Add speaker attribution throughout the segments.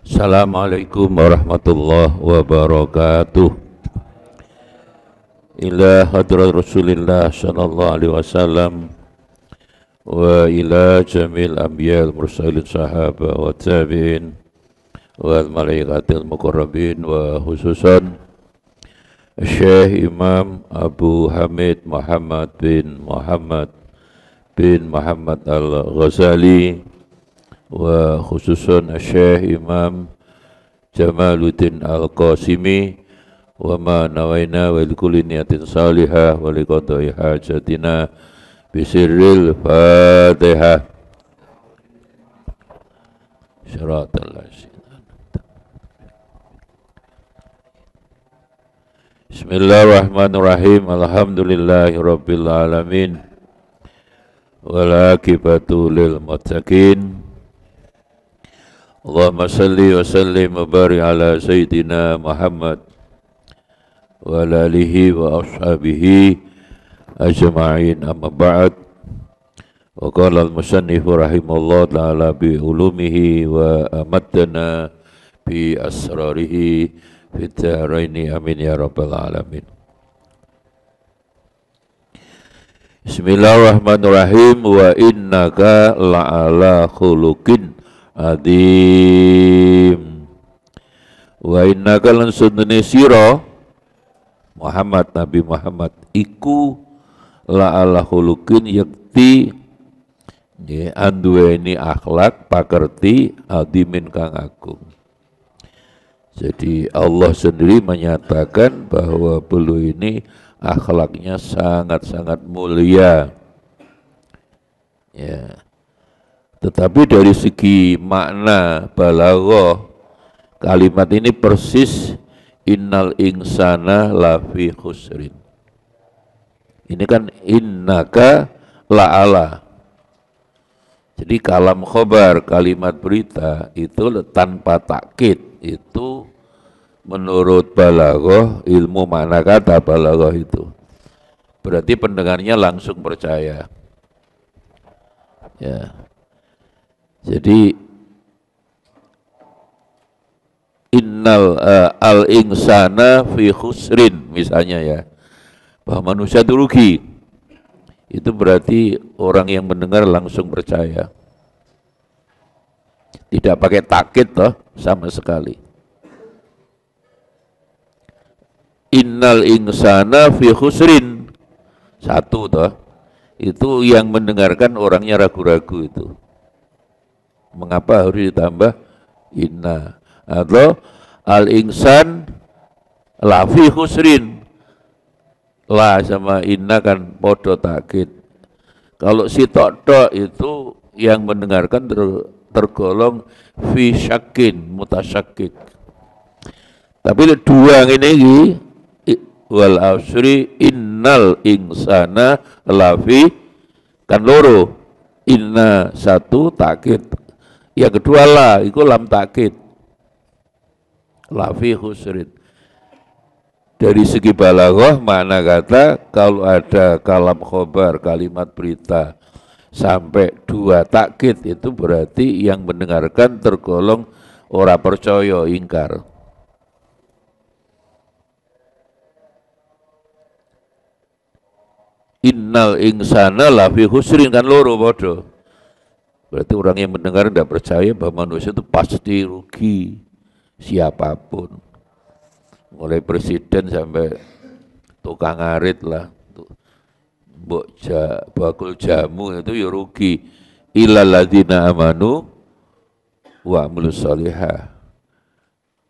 Speaker 1: Assalamualaikum warahmatullahi wabarakatuh. Ila hadrat Rasulillah sallallahu alaihi wasallam wa ila jamil anbiya mursalin sahaba wa tabi'in wal malaikatil muqarrabin wa khususan Syekh Imam Abu Hamid Muhammad bin Muhammad Al-Ghazali wa khususan Syekh Imam Jamaluddin Al-Qasimi wa ma nawaina wa likulli niyatin salihah wa liqadai hajatina bisirril Fatihah. Syaratal lasyina. Bismillahirrahmanirrahim. Alhamdulillahi rabbil alamin. Wal aqibatu lil muttaqin. Allahumma salli wa sallim wa barik ala sayyidina Muhammad wa ala alihi wa ashabihi ajma'in, amma ba'd. Wa qala al-musannif rahimahullah ta'ala bi ulumihi wa amaddana bi asrarihi fit dharaini amin ya rabbal alamin. Bismillahirrahmanirrahim. Wa innaka la'ala khuluqin adim. Wa innaka lan sunne sira Muhammad, Nabi Muhammad iku la'ala khuluqin yakti anduweni akhlak pakerti adimin kang agung. Jadi Allah sendiri menyatakan bahwa beliau ini akhlaknya sangat-sangat mulia. Ya. Tetapi dari segi makna balaghah, kalimat ini persis innal insana lafi khusrin. Ini kan innaka la'ala. Jadi kalam khobar, kalimat berita itu tanpa takkid, itu menurut balaghah, ilmu makna kata balaghah itu berarti pendengarnya langsung percaya. Ya. Jadi innal al-insana fi khusrin misalnya ya, bahwa manusia itu rugi, itu berarti orang yang mendengar langsung percaya, tidak pakai takkid toh sama sekali. Innal insana fi khusrin, satu toh, itu yang mendengarkan orangnya ragu-ragu itu. Mengapa harus ditambah inna? Atau al-insan lafi khusrin, la sama inna kan podo takkid. Kalau si tok itu yang mendengarkan tergolong fi syakin mutasyakik. Tapi dua ini wal asri innal insana lafi kan loro, inna satu takkid, yang kedua la itu lam takkid, lafi khusrin. Dari segi balaghah makna kata, kalau ada kalam khobar, kalimat berita sampai dua takkid itu berarti yang mendengarkan tergolong ora percaya, ingkar. Innal insana lafi khusrin kan loro bodoh. Berarti orang yang mendengar tidak percaya bahwa manusia itu pasti rugi, siapapun, mulai presiden sampai tukang ngarit lah, bakul jamu itu ya rugi. Illal ladzina amanu wa amilus sholihah.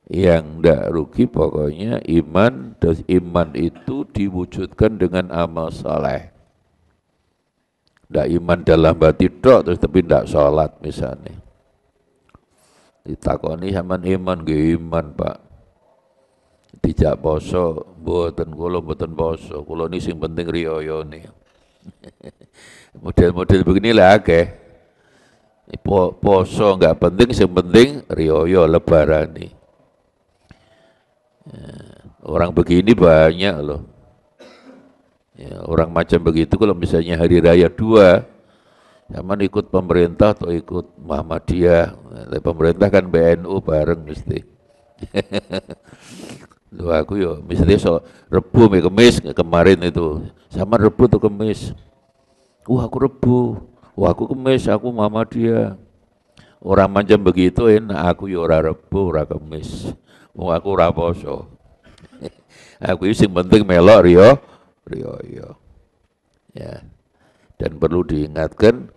Speaker 1: Yang tidak rugi pokoknya iman, dan iman itu diwujudkan dengan amal saleh. Tidak iman dalam hati tok terus tapi tidak sholat misalnya. Ditakoni sama iman, nggih iman Pak. Dijak poso, mboten kula mboten poso. Kula ini sing penting riyayane. Model-model begini lah akeh. Poso enggak penting, sing penting riyaya lebaran nih. Orang begini banyak loh. Ya, orang macam begitu kalau misalnya hari raya 2 Zaman ikut pemerintah atau ikut Muhammadiyah, pemerintah kan BNU bareng mesti. Loh aku yo mesti so Rebu me Kemis kemarin itu. Sama Rebu tuh Kemis. Aku Rebu. Aku Kemis, aku Muhammadiyah. Orang macam begitu enak, aku yo ora Rebu, ora Kemis. Aku ora poso. Aku sing penting melok riyo. Ya. Dan perlu diingatkan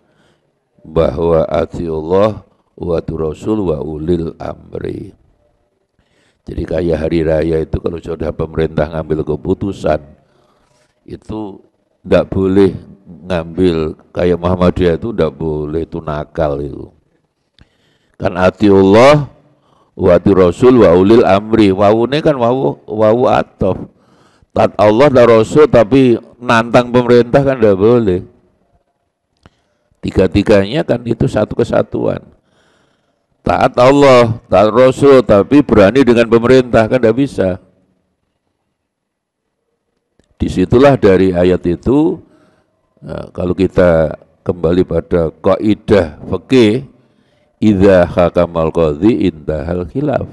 Speaker 1: bahwa atiullah wa rasul wa ulil amri. Jadi kayak hari raya itu kalau sudah pemerintah ngambil keputusan itu tidak boleh ngambil kayak Muhammadiyah itu tidak boleh, itu nakal itu. Kan atiullah wa rasul wa ulil amri. Wawune kan wawu atof. Taat Allah dan Rasul tapi nantang pemerintah kan tidak boleh. Tiga-tiganya kan itu satu kesatuan. Taat Allah, taat Rasul, tapi berani dengan pemerintah kan tidak bisa. Disitulah dari ayat itu, kalau kita kembali pada kaidah fikih, idza hakamal qadhi intahal khilaf.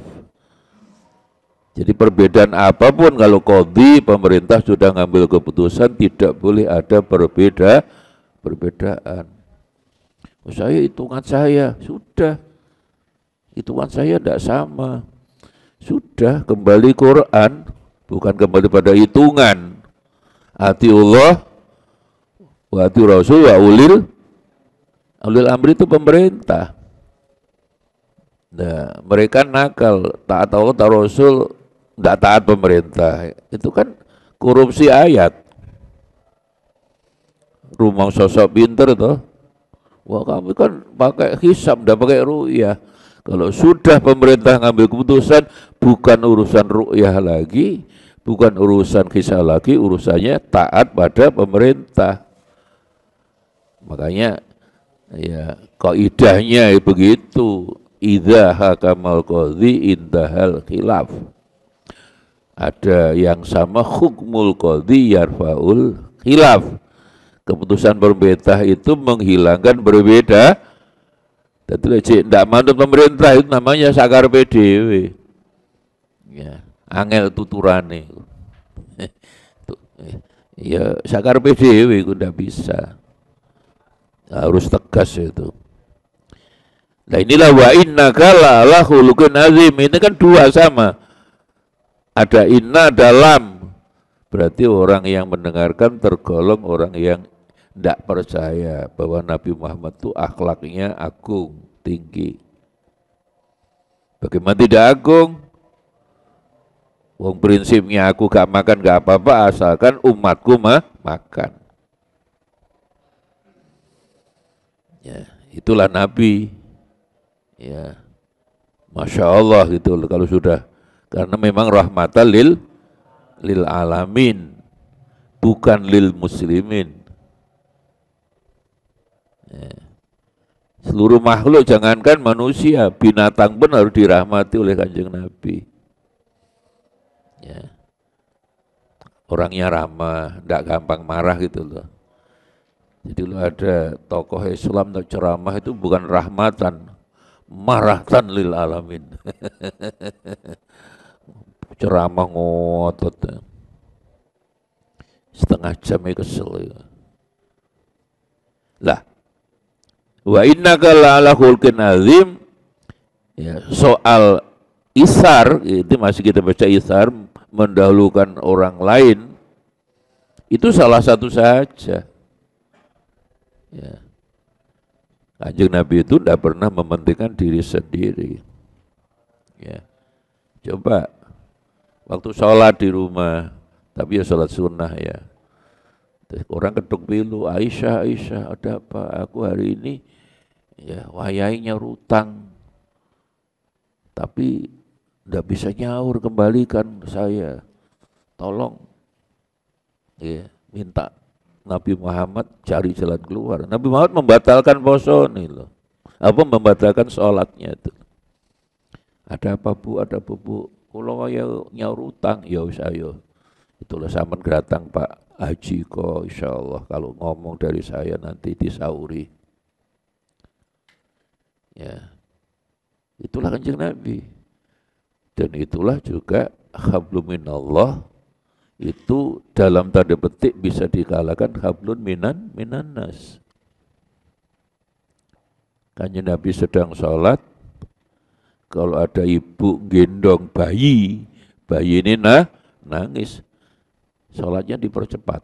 Speaker 1: Jadi perbedaan apapun kalau qadhi pemerintah sudah ngambil keputusan tidak boleh ada perbedaan. Saya hitungan saya sudah. Hitungan saya tidak sama. Sudah kembali Quran, bukan kembali pada hitungan. Atiullah wa ati Rasul wa ulil amri itu pemerintah. Nah, mereka nakal, taat Allah, taat Rasul, tidak taat pemerintah. Itu kan korupsi ayat. Rumah sosok pinter toh. Wah kami kan pakai hisab, tidak pakai ru'yah. Kalau sudah pemerintah ngambil keputusan, bukan urusan ru'yah lagi, bukan urusan kisah lagi, urusannya taat pada pemerintah. Makanya ya kaidahnya begitu. Idza hakamal qadhi intahal khilaf. Ada yang sama hukmul qadhi yarfaul khilaf. Keputusan pemerintah itu menghilangkan berbeda. Tentu tidak manut pemerintah itu namanya sakar PDW. Ya, angel tuturane. Ya, sakar PDW itu tidak bisa. Harus tegas itu. Nah inilah wa innaka la'ala khuluqin azim. Ini kan dua sama. Ada inna dalam. Berarti orang yang mendengarkan tergolong orang yang tidak percaya bahwa Nabi Muhammad itu akhlaknya agung, tinggi. Bagaimana tidak agung? Wong prinsipnya aku gak makan gak apa-apa asalkan umatku makan. Ya, itulah Nabi. Ya, Masya Allah gitu kalau sudah, karena memang rahmatan lil alamin, bukan lil muslimin. Ya. Seluruh makhluk, jangankan manusia, binatang pun harus dirahmati oleh Kanjeng Nabi. Ya. Orangnya ramah, tidak gampang marah gitu loh. Jadi lo ada tokoh Islam atau ceramah itu bukan rahmatan, marahtan lil alamin. Ceramah ngotot. Setengah jam kesel. Lah, wa innaka la'ala khulqin azim. Ya, soal isar, itu masih kita baca isar, mendahulukan orang lain, itu salah satu saja. Ya. Kanjeng Nabi itu tidak pernah mementingkan diri sendiri. Ya. Coba waktu sholat di rumah, tapi ya sholat sunnah ya. Orang ketuk pilu, Aisyah, ada apa? Aku hari ini ya wayainya rutang, tapi tidak bisa nyaur, kembalikan saya. Tolong, ya, minta Nabi Muhammad cari jalan keluar. Nabi Muhammad membatalkan poso nih loh. Apa membatalkan sholatnya itu. Ada apa bu? Ada bu? Kalau nyaur utang, ya wis ayo. Itulah sampean datang Pak Haji kok, insya Allah kalau ngomong dari saya nanti disauri. Ya, itulah Kanjeng Nabi. Dan itulah juga hablum minallah, itu dalam tanda petik bisa dikalahkan hablun minan nas. Kanjeng Nabi sedang sholat, kalau ada ibu gendong bayi, bayi ini nangis, sholatnya dipercepat.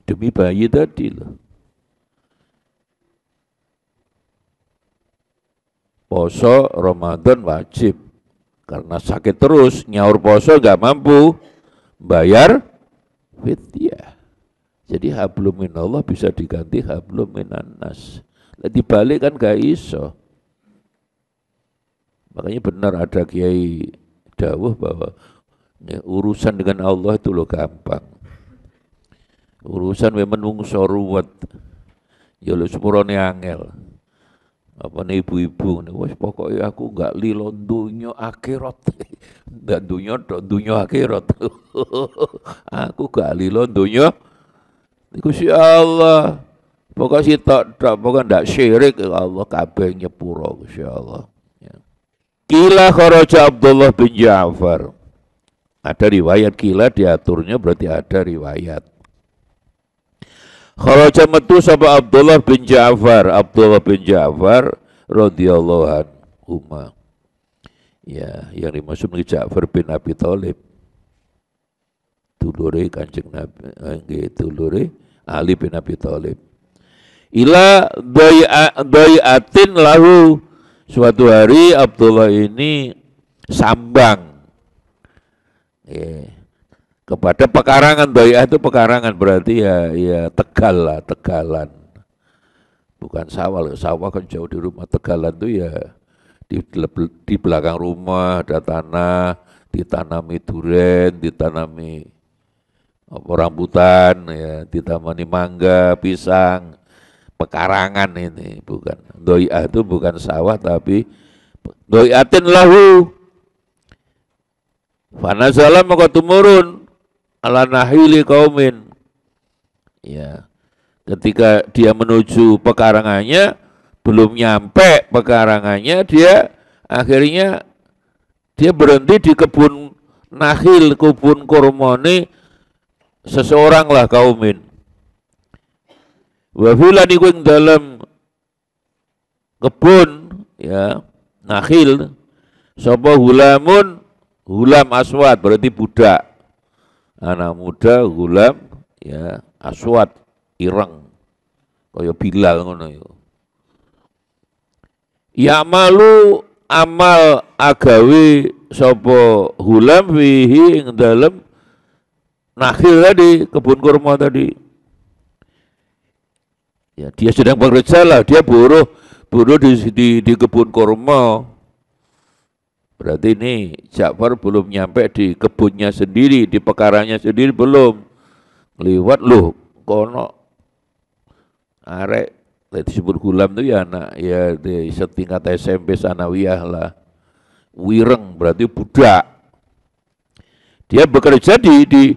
Speaker 1: Demi bayi tadi loh. Poso Ramadan wajib, karena sakit terus, nyaur poso nggak mampu, bayar fidyah. Jadi hablum minallah bisa diganti hablum minan nas. Dibalik kan gak iso. Makanya benar ada kiai dawuh bahwa urusan dengan Allah itu lo gampang. Urusan memang menungso ruwet. Ya lo sepurone angel. Apa nih ibu-ibu nih, wes pokoknya aku nggak lilo dunya akhirat, nggak dunya akhirat, aku gak lilo dunya, itu si Allah, pokoknya si tak pokoknya ndak syirik Allah kabeh nyepuro si Allah. Ya. Kila kharaja Abdullah bin Ja'far, ada riwayat kila diaturnya berarti ada riwayat. Kharaja metu sapa Abdullah bin Ja'far radhiyallahu anhu. Ya, yang dimaksud Ja'far bin Abi Thalib. Dulure Kanjeng Nabi, dulure Ali bin Abi Thalib. Ila dai'atin lahu, suatu hari Abdullah ini sambang. Kepada pekarangan, dai'ah itu pekarangan berarti ya tegal lah, tegalan. Bukan sawah, sawah kan jauh di rumah. Tegalan itu ya di belakang rumah ada tanah, ditanami duren, ditanami rambutan, ya, ditanami mangga, pisang, pekarangan ini bukan. Dai'ah itu bukan sawah tapi dai'atin lahu. Fanazala maka tumurun ala nahili kaumin. Ya. Ketika dia menuju pekarangannya, belum nyampe pekarangannya, dia akhirnya dia berhenti di kebun nahil, kebun kurmane seseorang lah kaumin. Wa filan iku ing dalam kebun ya nahil sapa hulamun, hulam aswad berarti budak. Anak muda gulam ya aswad ireng kaya Bilal ngono ya. Ya malu amal agawe sapa hulam fihi ing dalem nakhil tadi, kebun kurma tadi. Ya dia sedang bekerja lah, dia buruh di kebun kurma. Berarti ini Ja'far belum nyampe di kebunnya sendiri, di pekarannya sendiri belum. Lewat loh, kono arek disebut gulam itu ya anak ya di setingkat SMP sanawiyah lah. Wireng berarti budak. Dia bekerja di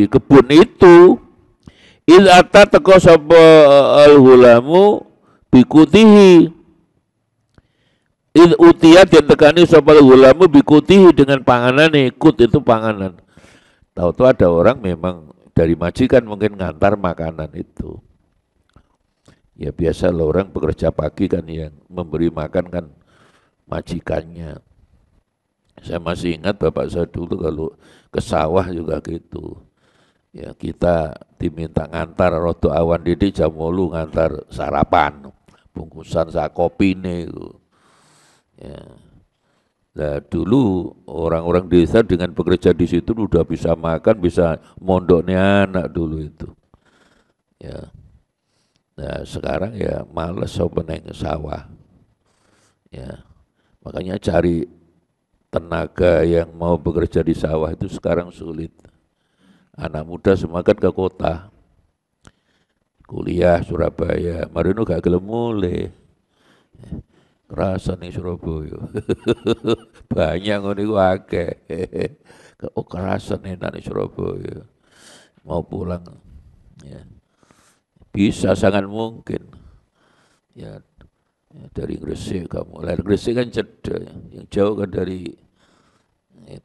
Speaker 1: kebun itu. Il ata teko sapa al-hulamu bikutihi. Il utiyat yang tekani sopal gulamu bikutihi dengan panganan, ikut itu panganan. Tahu-tahu ada orang memang dari majikan mungkin ngantar makanan itu. Ya biasa lah orang bekerja pagi kan yang memberi makan kan majikannya. Saya masih ingat bapak saya dulu kalau ke sawah juga gitu. Ya kita diminta ngantar rodo awan didi jam 8 ngantar sarapan, bungkusan sak kopine itu. Ya. Nah, dulu orang-orang desa dengan bekerja di situ udah bisa makan, bisa mondoknya anak dulu itu. Ya. Nah, sekarang ya males sopan neng sawah. Ya. Makanya cari tenaga yang mau bekerja di sawah itu sekarang sulit. Anak muda semua kan ke kota. Kuliah Surabaya, marino gak gelem mulih. Kerasan nih Surabaya. Banyak ngono iku akeh. Oh kerasan enak nih Surabaya. Mau pulang ya. Bisa, sangat mungkin. Ya, ya dari Gresik kamu. Lahir Gresik kan Jeddah, yang jauh kan dari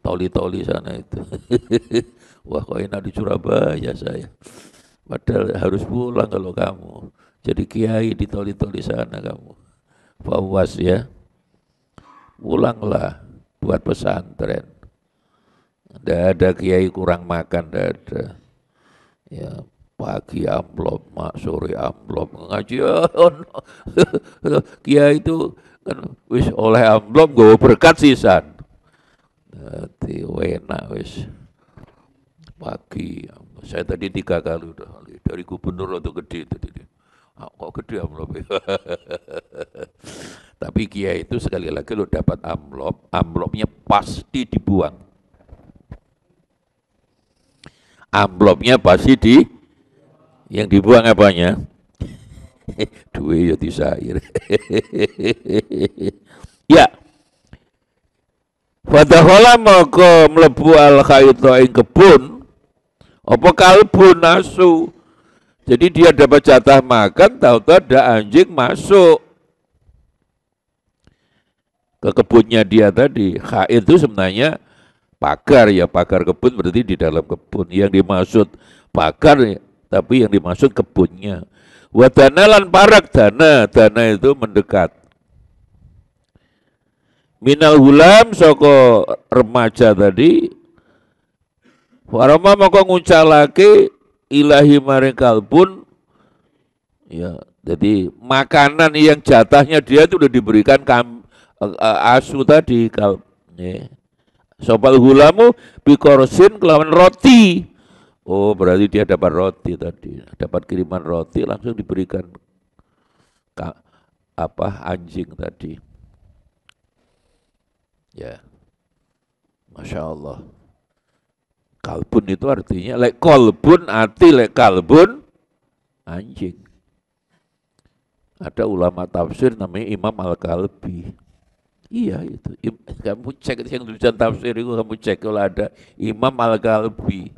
Speaker 1: toli-toli sana itu. Wah, kok enak di Surabaya saya. Padahal harus pulang kalau kamu. Jadi kiai di toli-toli sana kamu. Fawas ya. Pulanglah buat pesantren. Tidak ada kiai kurang makan, tidak ada. Ya, pagi amplop, sore amplop, ngaji. Oh, no. Kiai itu kan wis oleh amplop gue berkat sisan. Nanti enak wis pagi. Saya tadi 3 kali udah dari gubernur atau gede tadi. Kok gede amplopnya? Tapi kiai itu sekali lagi lo dapat amplop, amplopnya pasti dibuang. Amplopnya pasti yang dibuang apanya? Duit ya disair. Ya. Fadakhala maka mlebu al khaita ing kebun apa kalbun asu. Jadi dia dapat jatah makan, tahu-tahu ada anjing masuk ke kebunnya dia tadi. Khait itu sebenarnya pagar ya, pagar kebun berarti di dalam kebun. Yang dimaksud pagar tapi yang dimaksud kebunnya. Wadana lan parak dana itu mendekat. Minal hulam soko remaja tadi. Warama maka ngucalake ilahi maring kalbun. Ya, jadi makanan yang jatahnya dia itu udah diberikan asu tadi ya. Sopal hulamu bikorsin kelawan roti. Oh, berarti dia dapat roti tadi, dapat kiriman roti langsung diberikan anjing tadi. Ya, masya Allah. Kalbun itu artinya lek kolbun ati lek kalbun anjing. Ada ulama tafsir namanya Imam Al-Kalbi. Iya itu. Kamu cek yang tulisan tafsir itu, kamu cek kalau ada Imam Al-Kalbi.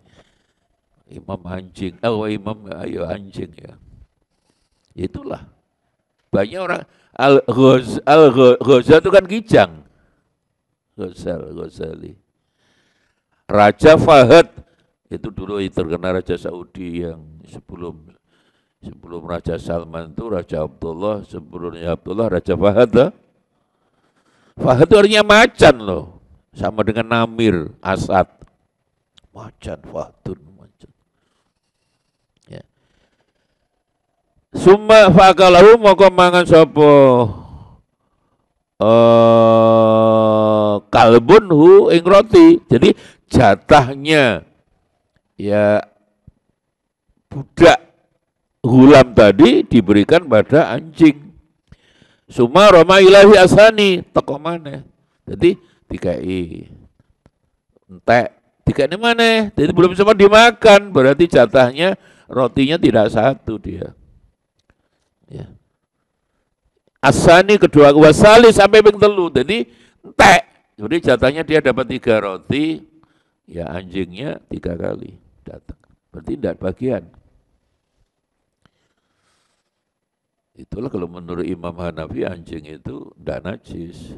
Speaker 1: Imam anjing. Oh, imam ayo anjing ya. Itulah. Banyak orang Al-Ghazali itu kan kijang. Ghazali. Raja Fahad itu dulu terkenal Raja Saudi yang sebelum Raja Salman itu Raja Abdullah, sebelumnya Abdullah Raja Fahad. Fahad itu artinya macan loh, sama dengan Namir, Asad, macan, Fahdun, macan. Ya. Summa fakalahu moko mangan sopo kalbun hu ing roti. Jadi jatahnya ya budak gulam tadi diberikan pada anjing. Suma Roma ilahi asani teko mana? Jadi dikai entek, dikai mana? Jadi belum sempat dimakan, berarti jatahnya rotinya tidak satu dia. Ya. Asani kedua, wasali sampai ping telu. Jadi entek. Jadi jatahnya dia dapat 3 roti, ya anjingnya 3 kali datang. Berarti tidak bagian. Itulah kalau menurut Imam Hanafi anjing itu tidak najis.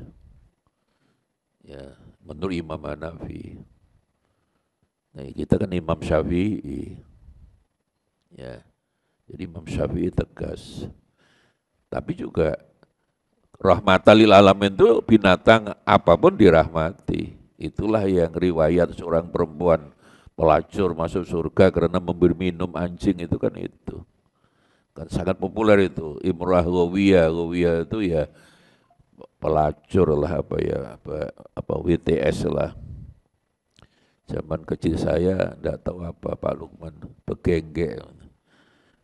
Speaker 1: Ya, menurut Imam Hanafi. Nah, kita kan Imam Syafi'i. Ya. Jadi Imam Syafi'i tegas. Tapi juga rahmatan lil alamin itu binatang apapun dirahmati. Itulah yang riwayat seorang perempuan pelacur masuk surga karena memberi minum anjing itu kan itu. Kan sangat populer itu, Imrah Ghawiyah itu ya pelacur lah apa WTS lah. Zaman kecil saya enggak tahu apa Pak Lukman, begengge,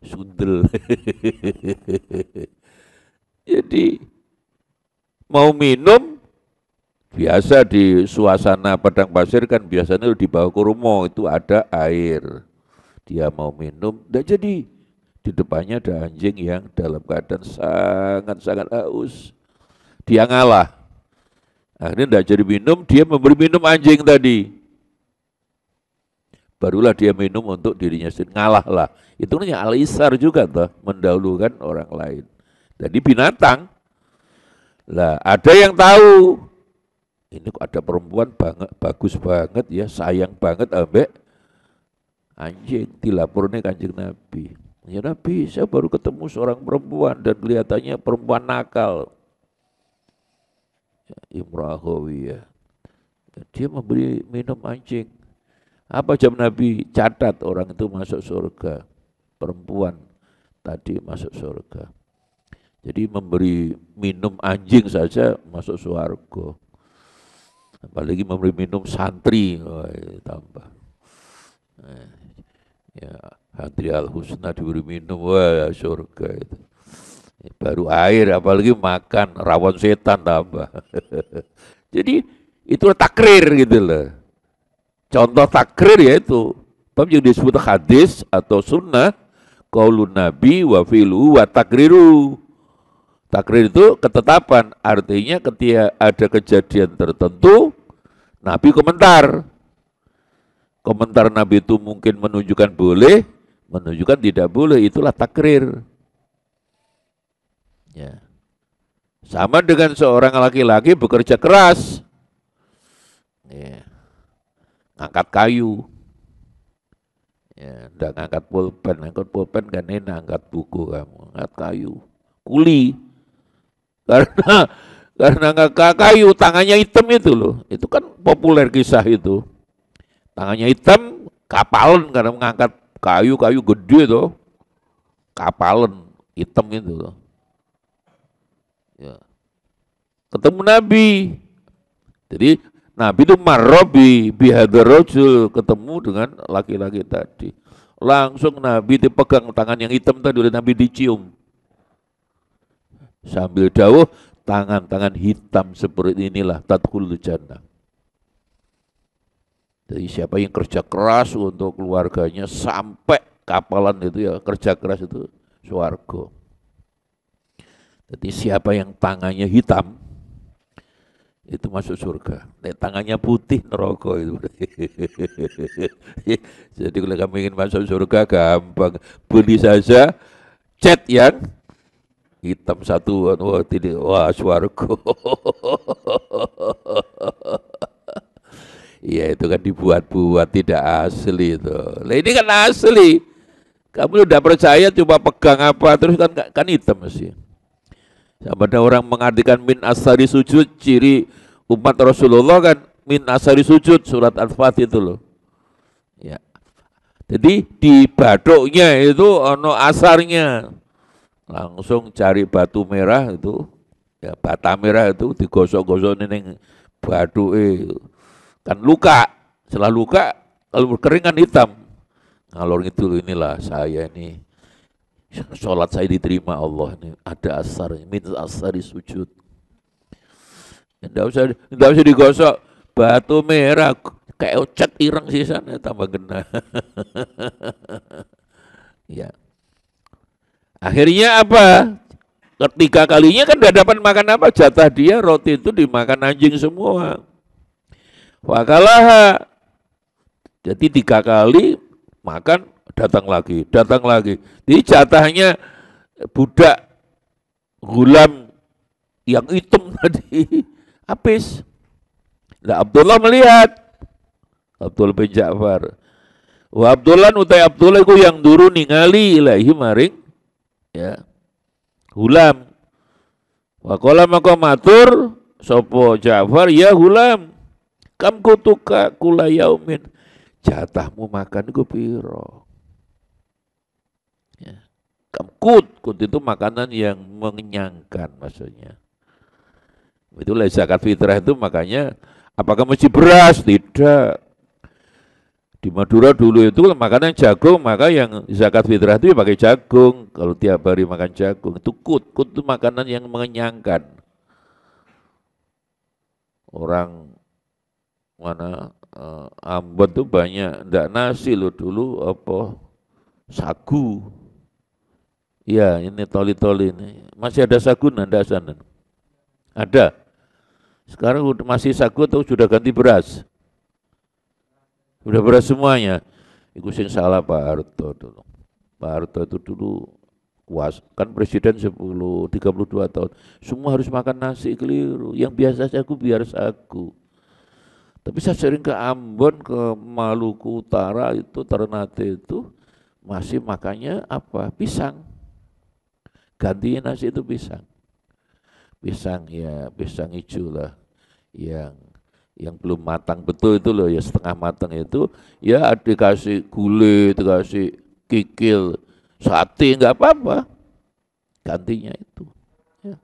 Speaker 1: sundel. Jadi mau minum biasa di suasana padang pasir kan biasanya di bawah kurma itu ada air. Dia mau minum, enggak jadi. Di depannya ada anjing yang dalam keadaan sangat-sangat haus. Dia ngalah. Akhirnya enggak jadi minum, dia memberi minum anjing tadi. barulah dia minum untuk dirinya sendiri, ngalah lah. Itu namanya al-isar juga toh, mendahulukan orang lain. Jadi binatang. Lah ada yang tahu, ini kok ada perempuan banget, bagus banget ya, sayang banget ambek anjing, dilapornya Kanjeng Nabi. Ya Nabi, saya baru ketemu seorang perempuan dan kelihatannya perempuan nakal. Ya, Imrahawiyah. Dia memberi minum anjing. Apa jam Nabi? Catat orang itu masuk surga. Perempuan tadi masuk surga. Jadi memberi minum anjing saja masuk surga. Apalagi memberi minum santri, wah, tambah. Ya, Santri Al-Husna diberi minum, wah surga itu. Baru air, apalagi makan, rawon setan tambah. Jadi itu takrir gitu loh. Contoh takrir yaitu yang disebut hadis atau sunnah, qaulun nabi wa fi'luhu wa takriru. Takrir itu ketetapan, artinya ketika ada kejadian tertentu, Nabi komentar. Komentar Nabi itu mungkin menunjukkan boleh, menunjukkan tidak boleh, itulah takrir. Ya. Sama dengan seorang laki-laki bekerja keras, ya. Ngangkat kayu, ya, nggak ngangkat pulpen kan enak, ngangkat buku kamu, ngangkat kayu, kuli, karena ngangkat kayu tangannya hitam itu loh, itu kan populer kisah itu, tangannya hitam, kapalan karena mengangkat kayu gede tuh, kapalan hitam itu loh. Ya. Ketemu Nabi, jadi Nabi itu marrobi bihadarojul, ketemu dengan laki-laki tadi. Langsung Nabi dipegang tangan yang hitam tadi oleh Nabi, dicium. Sambil dawuh, tangan-tangan hitam seperti inilah tadkhulul jannah. Jadi siapa yang kerja keras untuk keluarganya sampai kapalan itu ya, kerja keras itu swarga. Jadi siapa yang tangannya hitam itu masuk surga. Tangannya putih neraka itu. Jadi kalau kamu ingin masuk surga gampang, beli saja cat yang hitam satu, wah tidak, wah swarga. Iya itu kan dibuat-buat, tidak asli itu. Lah ini kan asli. Kamu udah percaya coba pegang apa terus kan hitam mesti. Sama ada orang mengartikan min asari sujud, ciri umat Rasulullah kan min asari sujud, surat Al-Fatih itu loh. Ya. Jadi di baduknya itu ono asarnya. Langsung cari batu merah itu, ya bata merah itu digosok-gosok neng baduke. Kan luka, setelah luka kalau keringan hitam. Ngalor itu inilah saya ini. Sholat saya diterima Allah ini, ada asar, minta asar di sujud. Tidak usah digosok, batu merah kayak cat ireng sih sana tambah kena. Ya. Akhirnya apa? Ketiga kalinya kan tidak dapat makan apa, jatah dia roti itu dimakan anjing semua. Wakalah. Jadi 3 kali makan datang lagi. Jadi jatahnya budak gulam yang hitam tadi habis. Nah Abdullah melihat, Abdullah bin Ja'far. Wa Abdullah utai Abdullah iku yang duru ningali ilahi maring ya gulam. Wa qala maka matur sapa Ja'far, ya gulam, kam kutuka kula yaumin, jatahmu makan iku piro? Ya. Kut itu makanan yang mengenyangkan maksudnya. Itulah zakat fitrah itu, makanya apakah mesti beras? Tidak. Di Madura dulu itu makanan jagung, maka yang zakat fitrah itu ya pakai jagung. Kalau tiap hari makan jagung itu kut itu makanan yang mengenyangkan. Orang mana Ambon tuh banyak ndak nasi loh dulu, apa sagu. Ya ini toli-toli ini. Masih ada sagu nanda sana? Ada. Sekarang masih sagu atau sudah ganti beras? Sudah beras semuanya. Iku sing salah Pak Harto dulu. Pak Harto itu dulu kuas kan presiden 32 tahun. Semua harus makan nasi, keliru. Yang biasa saja biar sagu. Tapi saya sering ke Ambon, ke Maluku Utara itu, Ternate itu masih makannya apa? Pisang. Gantinya nasi itu pisang. Pisang ya, pisang hijau lah. Yang belum matang betul itu loh, ya setengah matang itu ya dikasih gulai, dikasih kikil, sate nggak apa-apa, gantinya itu. Ya.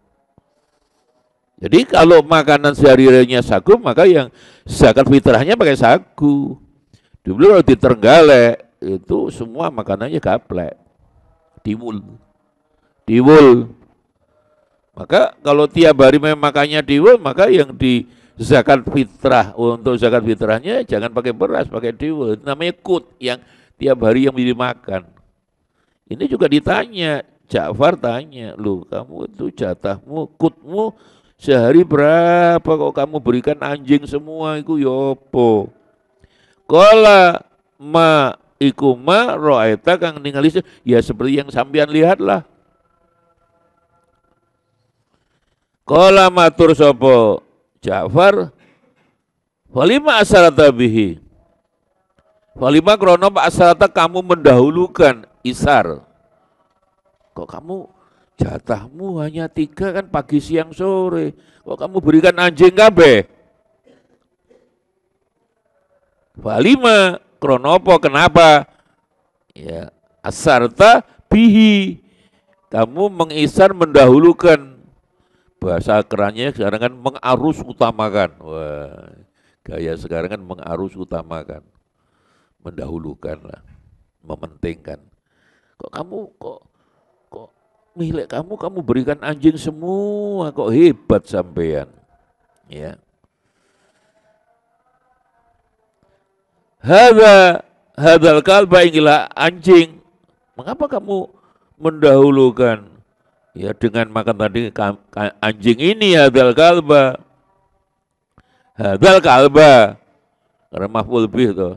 Speaker 1: Jadi kalau makanan sehari-harinya sagu, maka yang zakat fitrahnya pakai sagu. Dulu kalau di Trenggalek itu semua makanannya gaplek, diwul. Maka kalau tiap hari memang makannya diwul, maka yang di zakat fitrah, untuk zakat fitrahnya jangan pakai beras, pakai diwul. Itu namanya kut, yang tiap hari yang dimakan. Ini juga ditanya, Ja'far tanya, lu kamu itu jatahmu, kutmu sehari berapa kok kamu berikan anjing semua, itu yopo. Kola ma ikuma ro'aita kang ningali, ya seperti yang sampean lihatlah. Kola matur sopo Ja'far, walima asarata bihi. Walima krono asarata kamu mendahulukan isar. Kok kamu jatahmu hanya 3 kan pagi siang sore. Kok kamu berikan anjing kabeh? Walima kronopo kenapa? Ya asarta bihi. Kamu mengisar mendahulukan. Bahasa kerannya sekarang kan mengarus utamakan. Wah, gaya sekarang kan mengarus utamakan. Mendahulukan lah, mementingkan. Kok milik kamu berikan anjing semua, kok hebat sampean. Ya. Hadal kalba inilah anjing. Mengapa kamu mendahulukan? Ya dengan makan tadi anjing ini hadal kalba karena maf'ul bih tuh.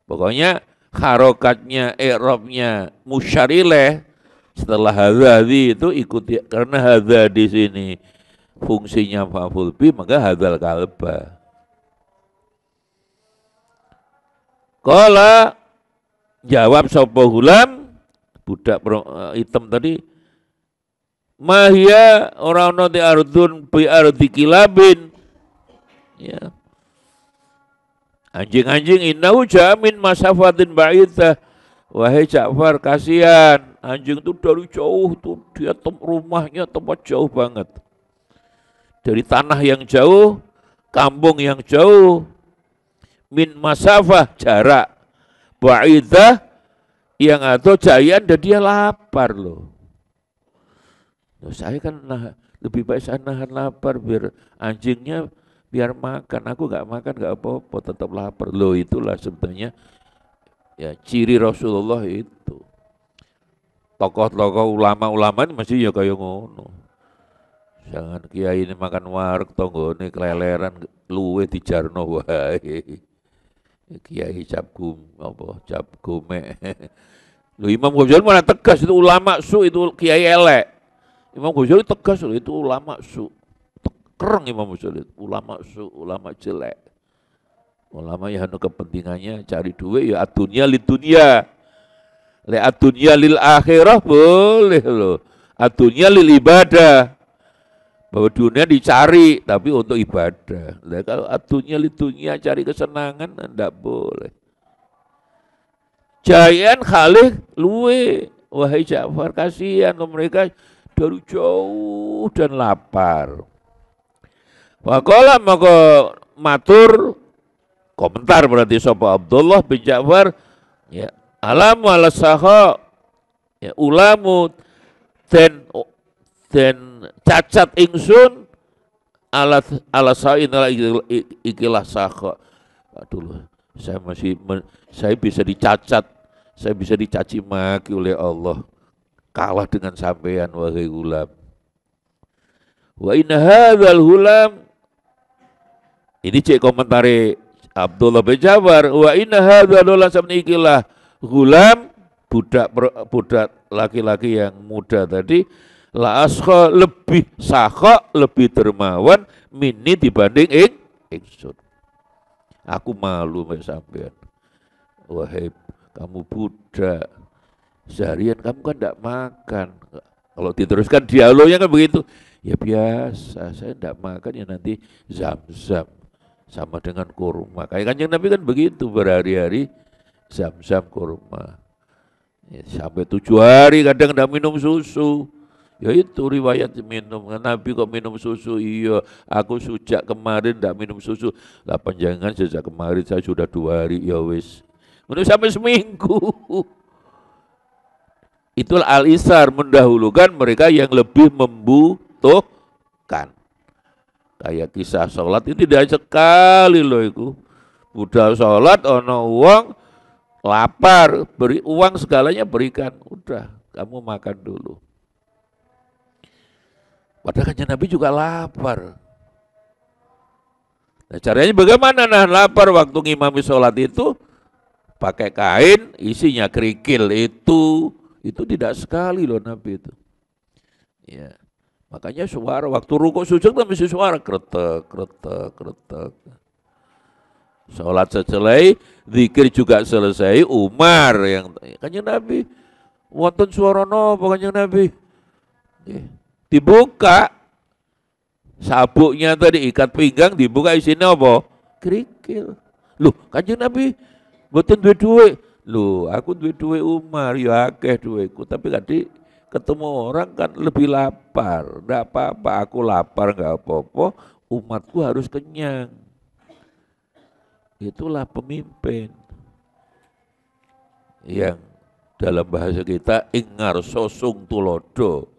Speaker 1: Pokoknya harokatnya, i'rabnya musyarileh setelah hadzi itu ikuti, karena hadza di sini fungsinya maf'ul bih, maka hadal kalba. Qala jawab sapa hulam, budak hitam tadi, mahya orang di ardun bi ardi kilabin. Ya. Anjing-anjing innahu jamin masafatin ba'idah. Wahai Ja'far, kasihan. Anjing itu dari jauh tuh, dia rumahnya tempat jauh banget. Dari tanah yang jauh, kampung yang jauh. Min masafah, jarak. Ba'idah, yang atau jayan dan dia lapar loh. Saya kan lebih baik saya nahan lapar biar anjingnya biar makan. Aku nggak makan nggak apa-apa, tetap lapar. Loh itulah sebetulnya ya ciri Rasulullah itu. Tokoh-tokoh ulama-ulama ini masih ya kayak ngono. Jangan kiai ini makan wareg tonggone keleleran luwe dijarno wae. Kiai cap gume. Loh Imam Ghazali mana tegas itu ulama su itu kiai elek. Imam Ghazali tegas itu ulama su. Kereng Imam Ghazali, ulama su, ulama jelek. Ulama yang kepentingannya cari duit ya adunya lid dunia. Le adunya lil akhirah boleh loh. Adunya lil ibadah. Bahwa dunia dicari tapi untuk ibadah. Lah kalau adunya lid dunia cari kesenangan enggak boleh. Jayan Khalid luwe, wahai Ja'far kasihan mereka dari jauh dan lapar. Waqala maka matur komentar berarti sapa Abdullah bin Ja'far ya alamu ala saha ya ulamu dan cacat ingsun ala sain ala ikilah saha. Aduh saya bisa dicacat, saya bisa dicaci maki oleh Allah. Kalah dengan sampean wahai gulam. Wa inna hadzal hulam, ini cek komentari Abdullah bin Ja'far, wa inna hadza la samnikilah gulam, budak laki-laki yang muda tadi, la asqa lebih sakha, lebih dermawan mini dibanding ingsun. Aku malu mbak sampean. Wahai kamu budak, seharian kamu kan tidak makan. Kalau diteruskan dialognya kan begitu. Ya biasa, saya tidak makan ya nanti zam-zam sama dengan kurma. Kayak Kanjeng Nabi kan begitu, berhari-hari zam-zam kurma. Ya, sampai 7 hari kadang tidak minum susu. Ya itu riwayat minum. Nabi kok minum susu? Iya, aku sejak kemarin tidak minum susu. Lah panjangan sejak kemarin saya sudah 2 hari. Ya wis. Minum sampai seminggu. Itulah al-isar, mendahulukan mereka yang lebih membutuhkan. Kayak kisah sholat itu tidak sekali loh itu. Udah sholat, ono uang, lapar, beri uang segalanya berikan. Udah, kamu makan dulu. Padahal kan Nabi juga lapar. Nah caranya bagaimana nahan lapar waktu ngimami sholat itu? Pakai kain, isinya kerikil itu tidak sekali loh Nabi itu. Ya. Makanya suara waktu rukuk sujud kan mesti suara kretek, kretek, kretek. Salat selesai, zikir juga selesai, Umar yang Kanjeng Nabi wonten suara napa Kanjeng Nabi? Dibuka sabuknya tadi ikat pinggang dibuka isinya apa? Kerikil. Loh, Kanjeng Nabi mboten duwe duit. Loh, aku duwe Umar, ya akeh duitku, tapi tadi ketemu orang kan lebih lapar. Enggak apa-apa, aku lapar enggak apa-apa, umatku harus kenyang. Itulah pemimpin yang dalam bahasa kita ingarso sung tulodo.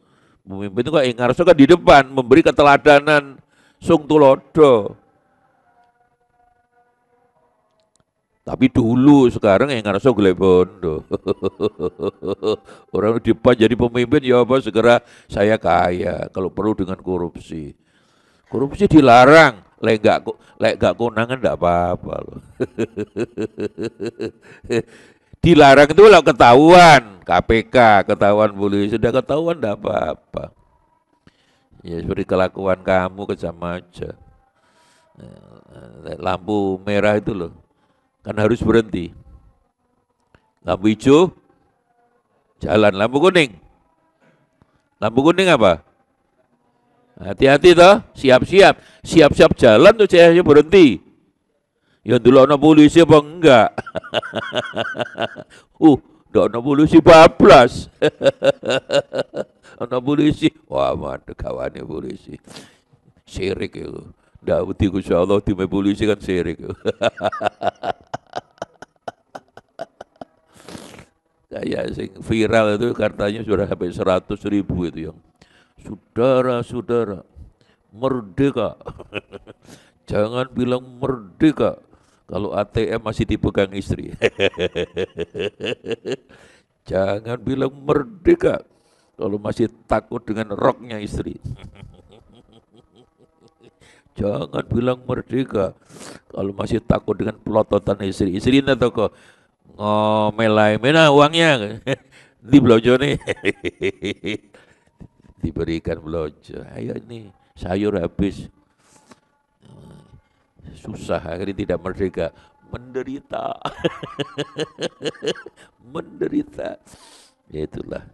Speaker 1: Pemimpin itu kan ingarso kan di depan, memberi keteladanan sung tulodo. Tapi dulu, sekarang yang ngarso golek bondo. Orang di depan jadi pemimpin, ya apa segera saya kaya, kalau perlu dengan korupsi. Korupsi dilarang, lek gak konangan enggak apa-apa loh. Dilarang itu kalau ketahuan, KPK, ketahuan polisi, sudah ketahuan enggak apa-apa. Ya seperti kelakuan kamu kejam aja. Lampu merah itu loh. Kan harus berhenti. Lampu hijau, jalan. Lampu kuning. Lampu kuning apa? Hati-hati toh, siap-siap. Siap-siap jalan tuh saya berhenti. Ya dulu ada polisi apa enggak? Ndak ada polisi bablas. Ada polisi. Wah, mantap kawannya polisi. Syirik itu. Ndak wedi Gusti Allah di polisi kan syirik. Kayak sing viral itu katanya sudah sampai 100.000 itu yang saudara-saudara merdeka. Jangan bilang merdeka kalau ATM masih dipegang istri. Jangan bilang merdeka kalau masih takut dengan roknya istri. Jangan bilang merdeka kalau masih takut dengan pelototan istri. Istri ini toko ngomelai mana uangnya di blojo nih. Diberikan blojo. Ayo ini sayur habis. Susah, akhirnya tidak merdeka. Menderita. Menderita. Itulah.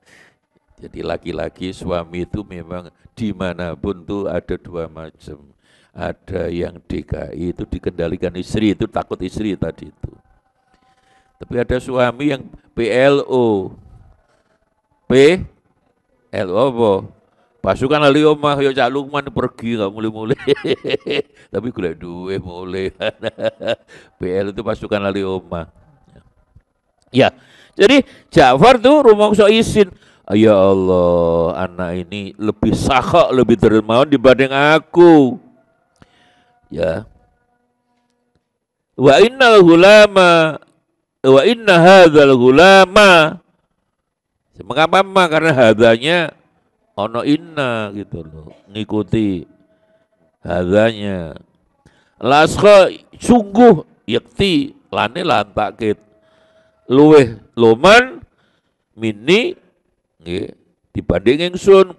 Speaker 1: Jadi laki-laki suami itu memang dimanapun tuh ada 2 macam. Ada yang DKI itu dikendalikan istri, itu takut istri tadi itu. Tapi ada suami yang PLO. PLO apa? Pasukan ahli omah, ya Cak Lukman pergi gak mulai-mulai. Tapi golek duwe mulai. PL itu pasukan ahli omah. Ya, jadi Ja'far tuh rumangsa isin. Ya Allah, anak ini lebih sakha, lebih dermawan dibanding aku. Ya. Wa innal hulama wa inna hadzal hulama. Mengapa? Karena hadanya ono inna gitu loh, ngikuti hadanya. Lasqa sungguh yakti lane lan takkit luweh loman mini nggih dibanding ingsun.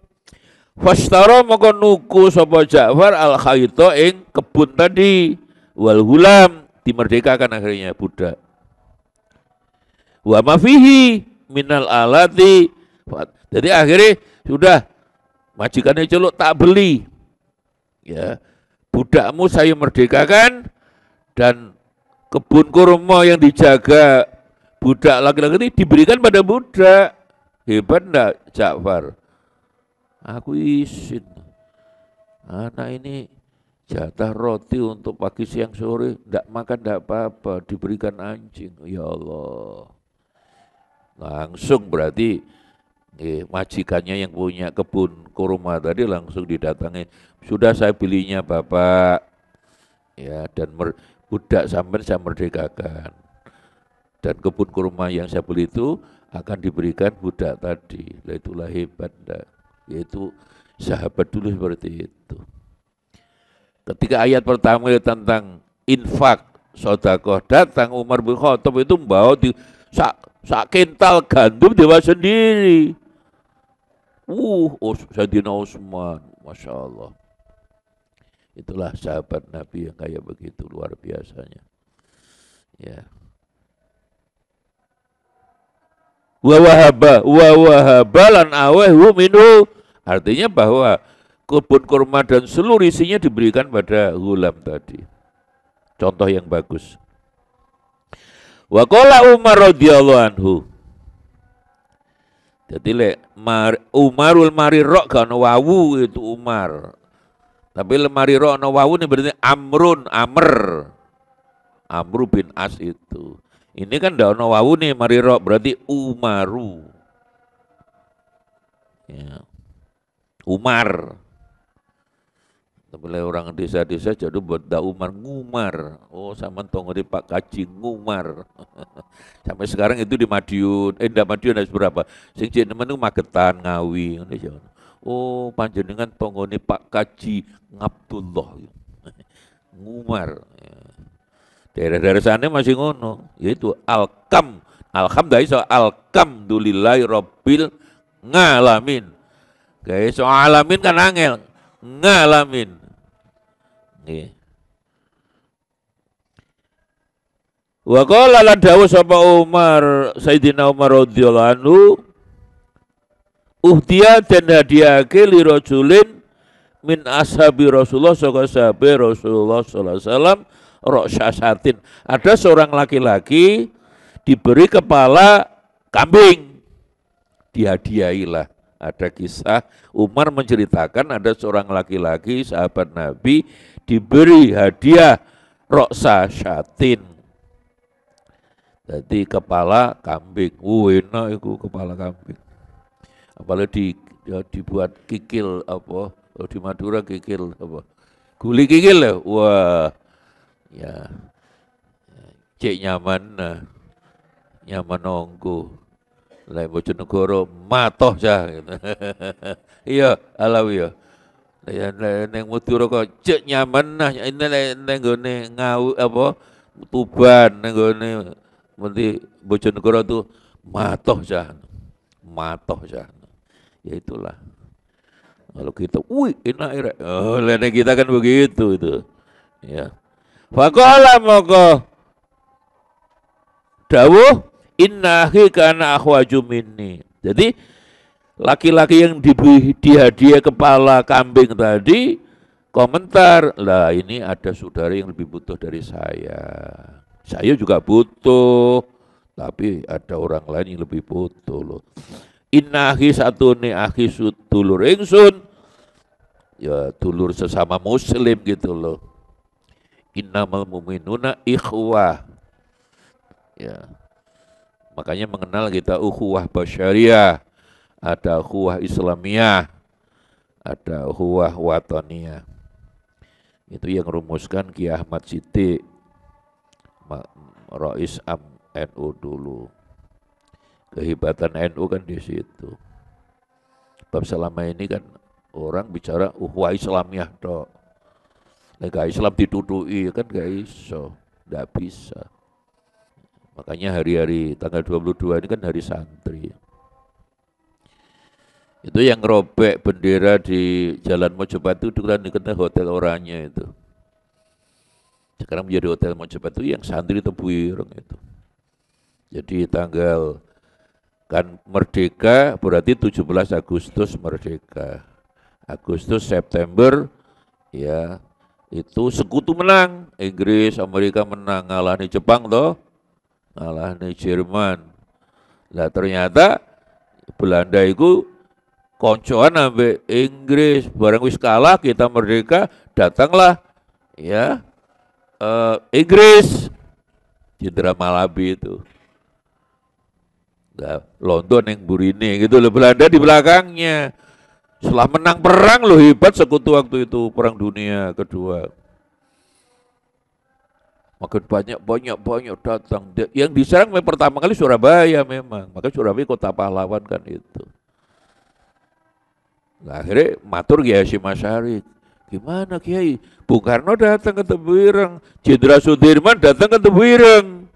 Speaker 1: Fastara maka nuku sapa Ja'far al khayta ing kebun tadi wal hulam dimerdekakan akhirnya budak. Wa ma fihi minal alati. Jadi akhirnya sudah majikannya celuk tak beli. Ya, budakmu saya merdekakan dan kebun kurma yang dijaga budak laki-laki ini diberikan pada budak. Hebat enggak Ja'far? Aku izin. Anak ini jatah roti untuk pagi siang sore, enggak makan enggak apa-apa, diberikan anjing. Ya Allah. Langsung berarti majikannya yang punya kebun kurma tadi langsung didatangi. Sudah saya belinya Bapak. Ya, dan budak sampean saya merdekakan. Dan kebun kurma yang saya beli itu akan diberikan budak tadi. Lah itulah hebat enggak? Yaitu sahabat dulu seperti itu. Ketika ayat pertama tentang infak, sedekah datang, Umar bin Khattab itu membawa sak kental gandum dewa sendiri. Sayyidina Utsman, Masya Allah. Itulah sahabat Nabi yang kayak begitu luar biasanya. Ya. Wa wahaba lan awehu minhu. Artinya bahwa kebun kurma dan seluruh isinya diberikan pada gulam tadi. Contoh yang bagus. Wa qala Umar radhiyallahu anhu. Jadi Umarul marirok kan wawu itu Umar. Tapi marirok no wawu ini berarti Amr bin As itu. Ini kan ndak ono wawu nih marirok berarti Umaru. Ya. Umar. Tapi orang desa-desa jadi buat da Umar ngumar. Oh sama tonggo di Pak Kaji ngumar. Sampai sekarang itu di Madiun, ndak Madiun ada berapa. Sing jenengan itu Magetan, Ngawi. Oh panjenengan tonggo di Pak Kaji Ngabdullah. Ngumar. Daerah-daerah sana masih ngono. Yaitu Alkam. Alhamdulillah alhamdulillahi rabbil ngalamin. Guys, so alamin kan angel. Ngalamin. Nggih. Wa qala lan dawuh sapa Umar, Sayyidina Umar radhiyallahu anhu, uhdiya dan hadiahake li rajulin min ashabi Rasulullah saka sahabe Rasulullah sallallahu alaihi wasallam roksasatin. Ada seorang laki-laki diberi kepala kambing. Dihadiahilah. Ada kisah Umar menceritakan ada seorang laki-laki sahabat Nabi diberi hadiah roksasatin. Jadi kepala kambing. Enak itu kepala kambing. Apalagi dibuat kikil apa? Di Madura kikil apa? Guli kikil ya. Wah. Ya. Cek nyaman nyaman nonggo. Lah Bojonegoro matoh cah gitu. Iya, alawi ya. Ya neng Madura kok cek nyaman nah ini neng gone ngau apa Tuban neng gone mesti Bojonegoro tuh matoh cah. Matoh cah. Ya itulah. Kalau kita, enak ya. Oh, lainnya kita kan begitu itu. Ya. Faqala maka dawuh innahi kana akhwaju minni. Jadi laki-laki yang diberi hadiah kepala kambing tadi komentar, lah ini ada saudara yang lebih butuh dari saya. Saya juga butuh, tapi ada orang lain yang lebih butuh loh. Innahi satune akhi dulur ingsun. Ya dulur sesama muslim gitu loh. Innamal mu'minuna ikhwah. Ya. Makanya mengenal kita ukhuwah basyariah, ada ukhuwah islamiyah, ada ukhuwah wataniyah. Itu yang rumuskan Ki Ahmad Siddiq, Rais Am NU dulu. Kehebatan NU kan di situ. Sebab selama ini kan orang bicara ukhuwah islamiyah toh. Nek Islam ditutui kan gak iso. Tidak bisa. Makanya hari-hari tanggal 22 ini kan hari santri. Itu yang robek bendera di Jalan Mojopahit itu kan dikenal Hotel Oranye itu. Sekarang menjadi Hotel Mojopahit itu yang santri Tebuireng itu. Jadi tanggal kan merdeka berarti 17 Agustus merdeka. Agustus September ya itu sekutu menang. Inggris, Amerika menang, ngalahin Jepang toh, ngalahin Jerman. Nah ternyata Belanda itu koncoan sampai Inggris, barang wis kalah kita merdeka, datanglah ya Inggris, Jenderal Malabi itu. Nah, London yang burine gitu loh, Belanda di belakangnya. Setelah menang perang loh, hebat sekutu waktu itu, Perang Dunia Kedua. Makin banyak datang. Yang diserang pertama kali Surabaya memang, maka Surabaya kota pahlawan kan itu. Nah, akhirnya matur Kiai Hasyim Asy'ari, gimana Kiai? Bung Karno datang ke Tebuireng, Jenderal Sudirman datang ke Tebuireng,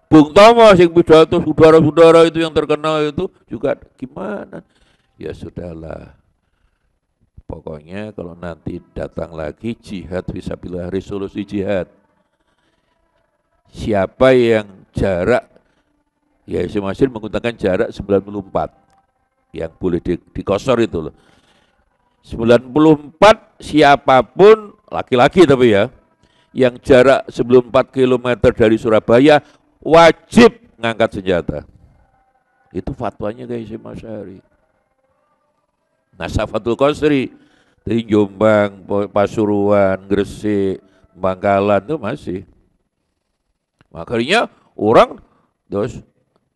Speaker 1: Bung Tomo yang pidato saudara-saudara itu yang terkenal itu juga gimana? Ya sudahlah. Pokoknya kalau nanti datang lagi jihad fisabilillah, resolusi jihad. Siapa yang jarak, ya Hasyim Asy'ari menggunakan jarak 94 yang boleh dikosor itu loh. 94 siapapun laki-laki tapi ya, yang jarak sebelum 4 km dari Surabaya wajib ngangkat senjata. Itu fatwanya Kiai Hasyim Asy'ari. Nasafatul Qasri dari Jombang, Pasuruan, Gresik, Bangkalan itu masih. Makanya orang terus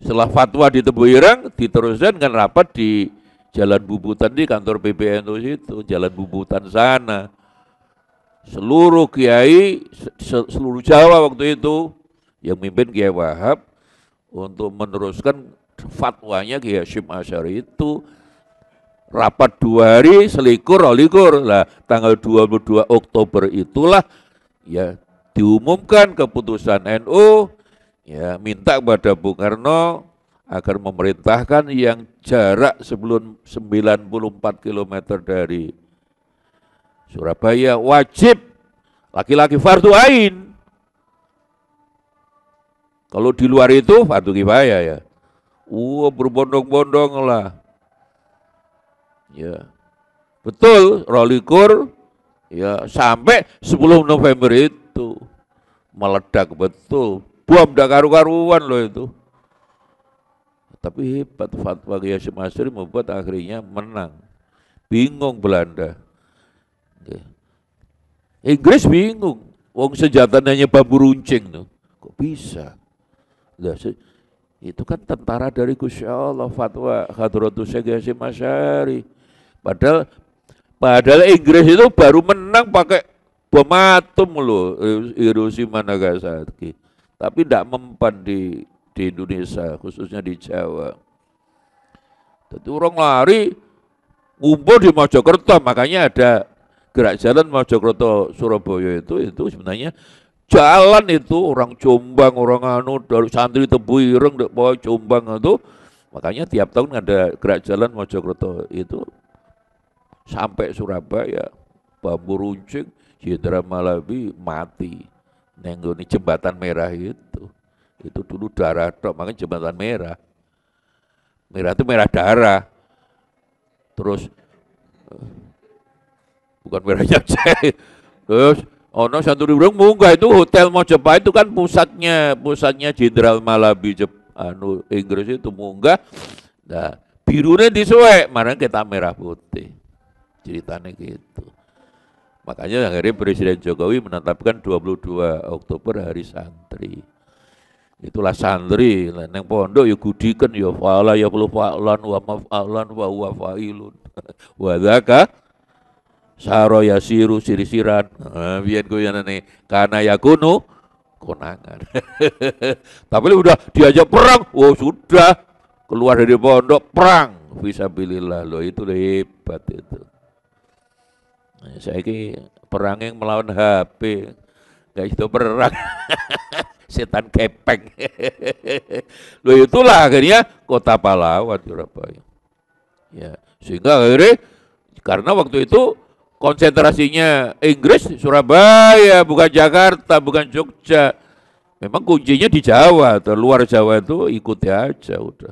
Speaker 1: setelah fatwa di Tebuireng diteruskan dengan rapat di Jalan Bubutan di kantor PBNU itu, Jalan Bubutan sana. Seluruh kiai, seluruh Jawa waktu itu yang mimpin Kiai Wahab untuk meneruskan fatwanya Kiai Hasyim Asy'ari itu rapat 2 hari selikur rolikur lah, tanggal 22 Oktober itulah ya diumumkan keputusan NU ya minta kepada Bung Karno agar memerintahkan yang jarak sebelum 94 km dari Surabaya wajib laki-laki fardu ain. Kalau di luar itu fardu kifayah ya. Berbondong-bondong lah. Ya. Betul, rolikur ya sampai 10 November itu meledak betul. Bom dak karu-karuan loh itu. Tapi hebat fatwa Kiai Hasyim Asy'ari membuat akhirnya menang. Bingung Belanda. Inggris bingung. Wong senjatanya bambu runcing tuh. Kok bisa? Nah, itu kan tentara dari Gusti Allah, fatwa Hadratus Syekh Hasyim Asy'ari. Padahal Inggris itu baru menang pakai bom atom loh, Hiroshima Nagasaki. Tapi tidak mempan di Indonesia, khususnya di Jawa. Jadi orang lari ngumpul di Mojokerto, makanya ada gerak jalan Mojokerto Surabaya itu sebenarnya jalan itu orang Jombang, orang dari santri Tebuireng, dari Jombang itu, makanya tiap tahun ada gerak jalan Mojokerto itu sampai Surabaya, bambu runcing, Jenderal Malabi mati, nenggoni jembatan merah itu dulu darah tok, makanya jembatan merah itu merah darah, terus bukan merahnya cek, terus ono satu ribu munggah itu Hotel Mojopahit itu kan pusatnya Jenderal Malabi Inggris itu munggah, nah birunya disuwek, mana kita merah putih, ceritanya gitu. Makanya akhirnya Presiden Jokowi menetapkan 22 Oktober hari santri. Itulah santri, neng pondok ya gudikan ya fa'ala ya perlu fa'lan wa maf'alan wa huwa fa'ilun. Wa dzaka saro yasiru sirisiran. Biyen goyanane kana yakunu konangan. Tapi udah diajak perang, oh sudah keluar dari pondok perang fisabilillah, loh itu hebat itu. Saya ini perang yang melawan HP, nggak itu perang. Setan kepeng. Loh itulah akhirnya kota pahlawan Surabaya. Ya, sehingga akhirnya karena waktu itu konsentrasinya Inggris Surabaya, bukan Jakarta, bukan Jogja. Memang kuncinya di Jawa, luar Jawa itu ikuti aja udah.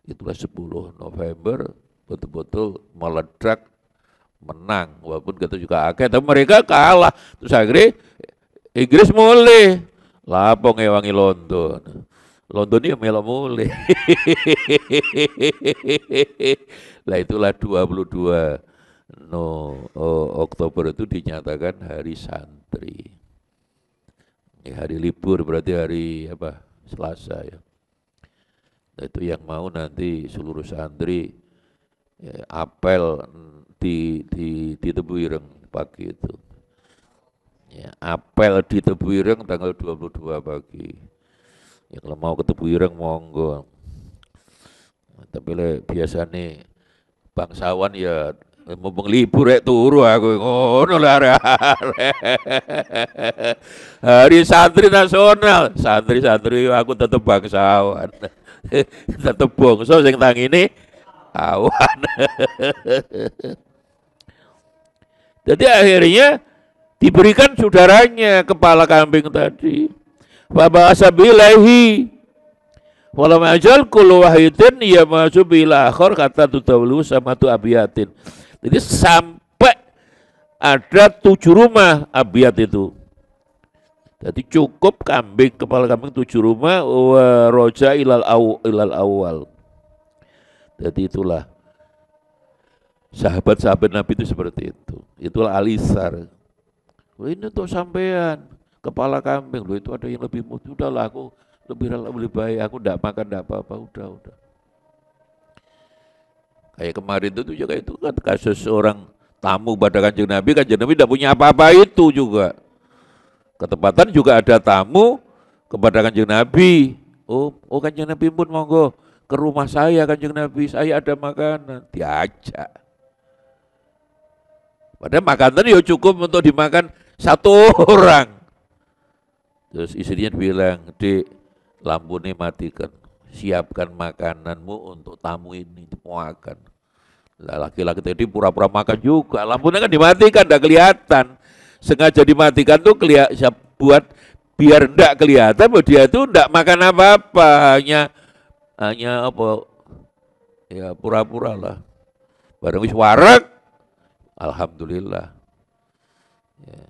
Speaker 1: Itulah 10 November betul-betul meledak, menang, walaupun kita juga akeh, tapi mereka kalah. Terus akhirnya Inggris mulai lapong ngewangi London. London ini melok mulai. Lah itulah 22 Oktober itu dinyatakan hari santri. Ya, hari libur berarti hari apa? Selasa ya. Nah, itu yang mau nanti seluruh santri ya, apel di Tebuireng pagi itu. Ya, apel di Tebuireng tanggal 22 pagi. Ya, kalau mau ke Tebuireng monggo. Nah, tapi biasanya bangsawan ya mumpung libur rek turu aku ngono lah. Hari santri nasional, santri aku tetep bangsawan. Tetep bangsa sing tangine awan. Jadi akhirnya diberikan saudaranya kepala kambing tadi. Fa asabilahi walam ajal kullu wahidin ya masuk bila akhir kata tutawlu sama tu abiyatin. Jadi sampai ada 7 rumah abiyat itu. Jadi cukup kambing, kepala kambing 7 rumah wa roja ilal awal. Jadi itulah sahabat-sahabat Nabi itu seperti itu. Itulah alisar. Ini untuk sampean kepala kambing loh, itu ada yang lebih mudah. Udahlah aku lebih baik, aku enggak makan enggak apa-apa, udah. Kayak kemarin itu juga itu kan kasus orang tamu pada Kanjeng Nabi tidak punya apa-apa itu juga. Ketepatan juga ada tamu kepada Kanjeng Nabi. Oh Kanjeng Nabi pun monggo ke rumah saya Kanjeng Nabi, saya ada makanan, diajak. Padahal makanan ya cukup untuk dimakan 1 orang. Terus istrinya bilang, "Dek, lampu ini matikan. Siapkan makananmu untuk tamu ini makan." Lah laki-laki tadi pura-pura makan juga. Lampunya kan dimatikan, enggak kelihatan. Sengaja dimatikan tuh buat biar enggak kelihatan bahwa dia itu enggak makan apa-apa, hanya apa? Ya pura-pura lah. Barang wis wareg, alhamdulillah. Ya.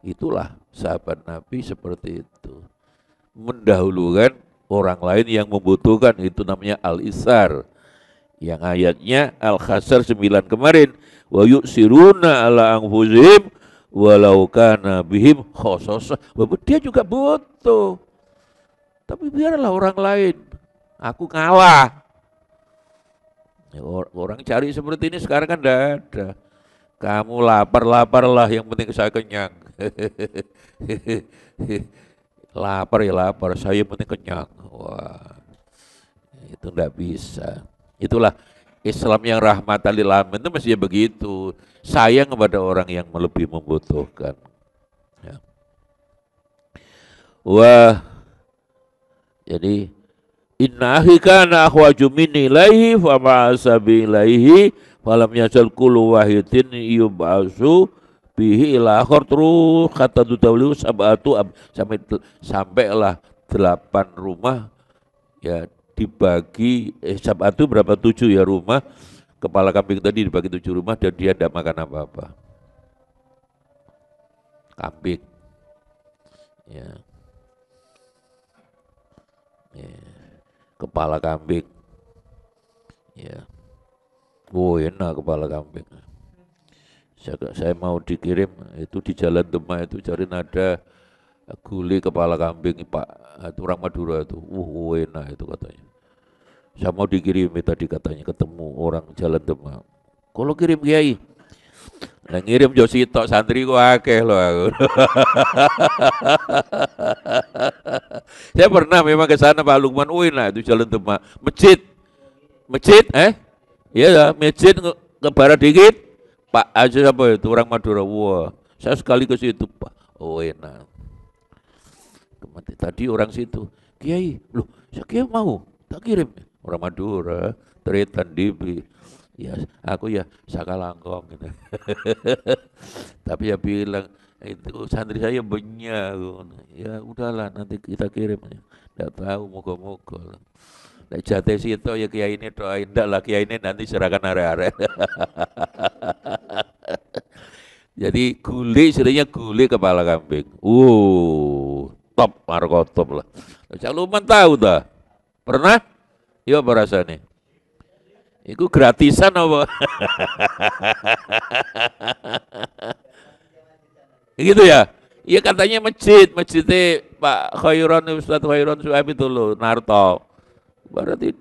Speaker 1: Itulah sahabat Nabi seperti itu. Mendahulukan orang lain yang membutuhkan, itu namanya al-isar. Yang ayatnya Al-Khasar 9 kemarin, wa yusiruna ala anfusihim walau kana bihim khosossah. Dia juga butuh. Tapi biarlah orang lain, aku ngalah. Ya, orang cari seperti ini sekarang kan enggak ada. Kamu lapar-laparlah, yang penting saya kenyang. Lapar ya lapar, saya yang penting kenyang. Wah, itu enggak bisa. Itulah Islam yang rahmatan lil alamin itu mestinya begitu. Sayang kepada orang yang lebih membutuhkan. Ya. Wah, jadi inna ahi kana akhwaju minni ilaihi fa ma'asabi ilaihi falam yasal kullu wahidin yub'asu bihi ila akhir, terus kata tutawliu sab'atu sampailah 8 rumah ya dibagi sab'atu berapa 7 ya rumah, kepala kambing tadi dibagi 7 rumah dan dia tidak makan apa-apa. Kambing. Ya. Ya. Kepala kambing. Ya. Oh enak kepala kambing. Saya mau dikirim itu di Jalan Demak itu cari nada gulai kepala kambing Pak, itu orang Madura itu. Enak itu katanya. Saya mau dikirim tadi katanya, ketemu orang Jalan Demak. Kalau kirim kiai, nah ngirim Josi tok santri kok akeh loh aku. Saya pernah memang ke sana Pak Lukman, enak itu Jalan Demak. Masjid, iya masjid ke barat dikit. Pak aja apa itu orang Madura. Wah, saya sekali ke situ Pak. Oh enak. Tadi orang situ, Kiai, loh, Kiai mau tak kirim orang Madura, Tretan Dibi. Ya, aku ya Sakalangkong gitu. Tapi ya bilang itu santri saya banyak. Ya udahlah nanti kita kirim. Tidak tahu moga-moga. Nek jate situ ya kiai ini doain ndak lah kiai ini nanti serahkan are-are. Jadi gulai sebenarnya gulai kepala kambing. Top marko top lah. Cak Luman tahu dah. Pernah? Ya apa rasanya? Iku gratisan apa? Gitu ya? Iya katanya masjidnya Pak Khairon, Ustadz Khairon Suhaib itu loh, Narto. Berarti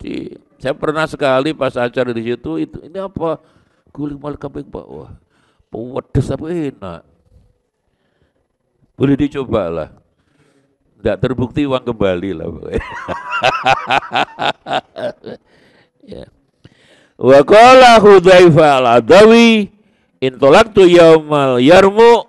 Speaker 1: saya pernah sekali pas acara di situ itu ini apa? Guling mal kambing Pak. Wah, pedes apa enak. Boleh dicoba lah. Tidak terbukti uang kembali lah. Ya. Wa qala Hudzaifah al-Adawi intolaktu yaumal yarmu